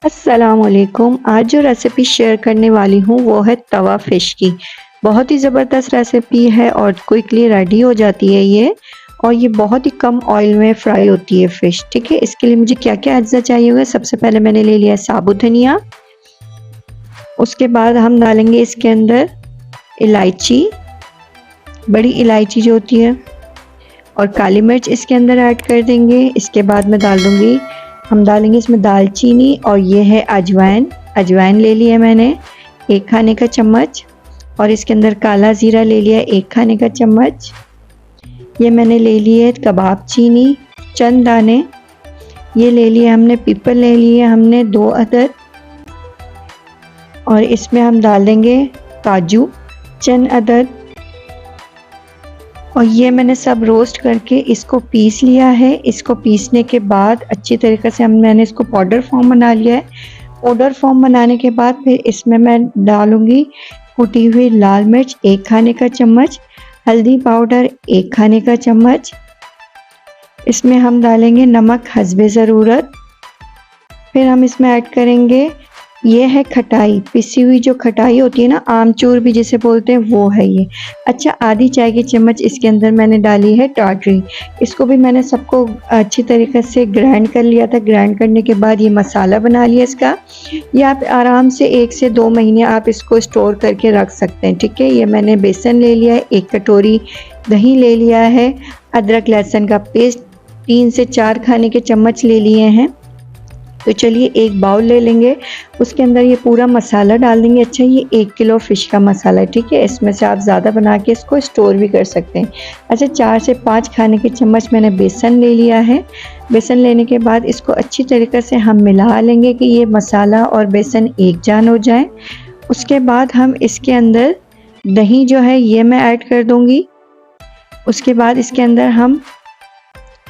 अस्सलामुअलैकुम। आज जो रेसिपी शेयर करने वाली हूँ वो है तवा फ़िश की। बहुत ही ज़बरदस्त रेसिपी है और क्विकली रेडी हो जाती है ये, और ये बहुत ही कम ऑयल में फ्राई होती है फ़िश। ठीक है, इसके लिए मुझे क्या-क्या अज्जा चाहिए होगा। सबसे पहले मैंने ले लिया है साबुत धनिया, उसके बाद हम डालेंगे इसके अंदर इलायची, बड़ी इलायची जो होती है, और काली मिर्च इसके अंदर ऐड कर देंगे। इसके बाद हम डालेंगे इसमें दालचीनी, और ये है अजवाइन। अजवाइन ले लिया मैंने 1 खाने का चम्मच, और इसके अंदर काला ज़ीरा ले लिया 1 खाने का चम्मच। ये मैंने ले लिए कबाब चीनी चंद दाने, ये ले लिए हमने पीपल ले लिए हमने 2 अदद, और इसमें हम डाल देंगे काजू चंद अदद, और ये मैंने सब रोस्ट करके इसको पीस लिया है। इसको पीसने के बाद अच्छी तरीके से मैंने इसको पाउडर फॉर्म बना लिया है। पाउडर फॉर्म बनाने के बाद फिर इसमें मैं डालूँगी कुटी हुई लाल मिर्च 1 खाने का चम्मच, हल्दी पाउडर 1 खाने का चम्मच। इसमें हम डालेंगे नमक हस्बे ज़रूरत। फिर हम इसमें ऐड करेंगे, ये है खटाई, पिसी हुई जो खटाई होती है ना, आमचूर भी जिसे बोलते हैं, वो है ये। अच्छा, आधी चाय की चम्मच इसके अंदर मैंने डाली है टाटरी। इसको भी मैंने सबको अच्छी तरीके से ग्राइंड कर लिया था। ग्राइंड करने के बाद ये मसाला बना लिया इसका। ये आप आराम से 1 से 2 महीने आप इसको स्टोर करके रख सकते हैं। ठीक है, ये मैंने बेसन ले लिया है, 1 कटोरी दही ले लिया है, अदरक लहसुन का पेस्ट 3 से 4 खाने के चम्मच ले लिए हैं। तो चलिए एक बाउल ले लेंगे, उसके अंदर ये पूरा मसाला डाल देंगे। अच्छा, ये 1 किलो फ़िश का मसाला है। ठीक है, इसमें से आप ज़्यादा बना के इसको स्टोर भी कर सकते हैं। अच्छा, 4 से 5 खाने के चम्मच मैंने बेसन ले लिया है। बेसन लेने के बाद इसको अच्छी तरीके से हम मिला लेंगे कि ये मसाला और बेसन एक जान हो जाए। उसके बाद हम इसके अंदर दही जो है ये मैं ऐड कर दूँगी। उसके बाद इसके अंदर हम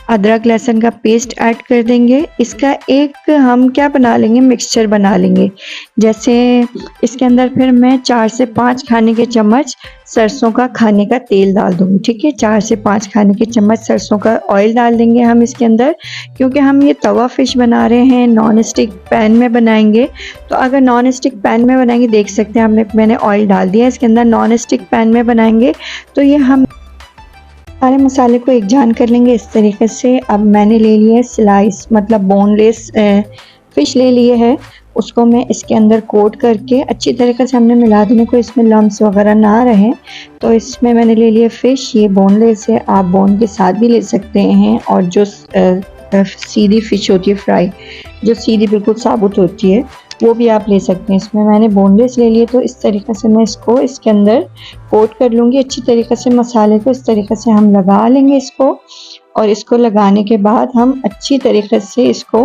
अदरक लहसुन का पेस्ट ऐड कर देंगे। इसका एक हम क्या बना लेंगे, मिक्सचर बना लेंगे। जैसे इसके अंदर फिर मैं 4 से 5 खाने के चम्मच सरसों का खाने का तेल डाल दूँगी। ठीक है, 4 से 5 खाने के चम्मच सरसों का ऑयल डाल देंगे हम इसके अंदर, क्योंकि हम ये तवा फ़िश बना रहे हैं, नॉन स्टिक पैन में बनाएंगे। तो अगर नॉन स्टिक पैन में बनाएंगे, देख सकते हैं मैंने ऑयल डाल दिया इसके अंदर। नॉन स्टिक पैन में बनाएंगे तो ये हम सारे मसाले को एक जान कर लेंगे इस तरीके से। अब मैंने ले लिया है स्लाइस, मतलब बोनलेस फ़िश ले लिए है, उसको मैं इसके अंदर कोट करके अच्छी तरीके से हमने मिला देने को, इसमें लम्स वगैरह ना रहें। तो इसमें मैंने ले लिया फ़िश, ये बोनलेस है, आप बोन के साथ भी ले सकते हैं। और जो सीधी फ़िश होती है फ्राई, जो सीधी बिल्कुल साबुत होती है, वो भी आप ले सकते हैं। इसमें मैंने बोनलेस ले लिए, तो इस तरीके से मैं इसको इसके अंदर कोट कर लूँगी अच्छी तरीके से। मसाले को इस तरीके से हम लगा लेंगे इसको, और इसको लगाने के बाद हम अच्छी तरीके से इसको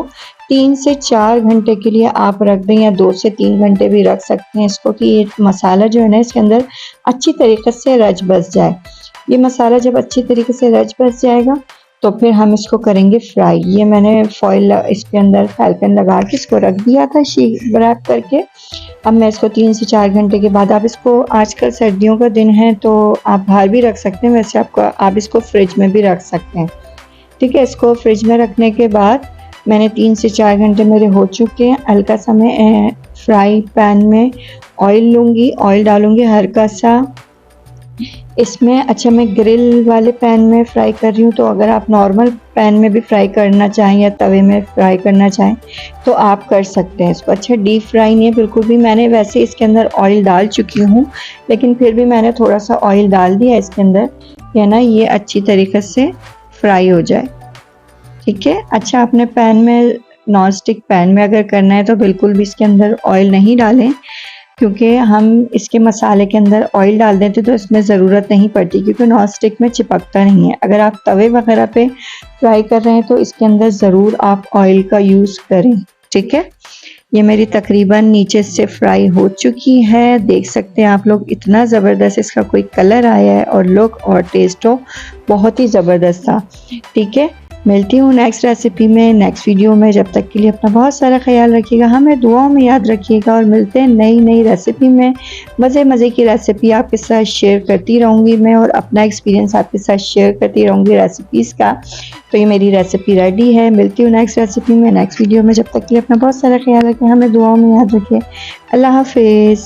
3 से 4 घंटे के लिए आप रख दें, या 2 से 3 घंटे भी रख सकते हैं इसको, कि ये मसाला जो है ना इसके अंदर अच्छी तरीके से रच बस जाए। ये मसाला जब अच्छी तरीके से रच बस जाएगा तो फिर हम इसको करेंगे फ्राई। ये मैंने फॉइल इसके अंदर फैल्कन लगा के इसको रख दिया था रैप करके। अब मैं इसको 3 से 4 घंटे के बाद, आप इसको, आजकल सर्दियों का दिन है तो आप बाहर भी रख सकते हैं, वैसे आप इसको फ्रिज में भी रख सकते हैं। ठीक है, इसको फ्रिज में रखने के बाद मैंने 3 से 4 घंटे मेरे हो चुके हैं। हल्का सा मैं फ्राई पैन में ऑयल लूँगी, ऑयल डालूँगी हल्का सा इसमें। अच्छा, मैं ग्रिल वाले पैन में फ्राई कर रही हूँ, तो अगर आप नॉर्मल पैन में भी फ्राई करना चाहें या तवे में फ्राई करना चाहें तो आप कर सकते हैं इसको। अच्छा, डीप फ्राई नहीं है बिल्कुल भी, मैंने वैसे इसके अंदर ऑयल डाल चुकी हूँ, लेकिन फिर भी मैंने थोड़ा सा ऑयल डाल दिया इसके अंदर, या ना ये अच्छी तरीके से फ्राई हो जाए। ठीक है, अच्छा, अपने पैन में, नॉन स्टिक पैन में अगर करना है तो बिल्कुल भी इसके अंदर ऑयल नहीं डालें, क्योंकि हम इसके मसाले के अंदर ऑयल डाल देते तो इसमें ज़रूरत नहीं पड़ती, क्योंकि नॉन स्टिक में चिपकता नहीं है। अगर आप तवे वगैरह पे फ्राई कर रहे हैं तो इसके अंदर ज़रूर आप ऑयल का यूज़ करें। ठीक है, ये मेरी तकरीबन नीचे से फ्राई हो चुकी है, देख सकते हैं आप लोग। इतना ज़बरदस्त इसका कोई कलर आया है, और लुक और टेस्ट हो बहुत ही ज़बरदस्त था। ठीक है, मिलती हूँ नेक्स्ट रेसिपी में, नेक्स्ट वीडियो में। जब तक के लिए अपना बहुत सारा ख्याल रखिएगा, हमें दुआओं में याद रखिएगा और मिलते हैं नई नई रेसिपी में। मज़े की रेसिपी आपके साथ शेयर करती रहूँगी मैं और अपना एक्सपीरियंस आपके साथ शेयर करती रहूँगी रेसिपीज़ का। तो ये मेरी रेसिपी रेडी है। मिलती हूँ नेक्स्ट रेसिपी में, नेक्स्ट वीडियो में। जब तक के लिए अपना बहुत सारा ख्याल रखें, हमें दुआओं में याद रखें। अल्लाह हाफिज़।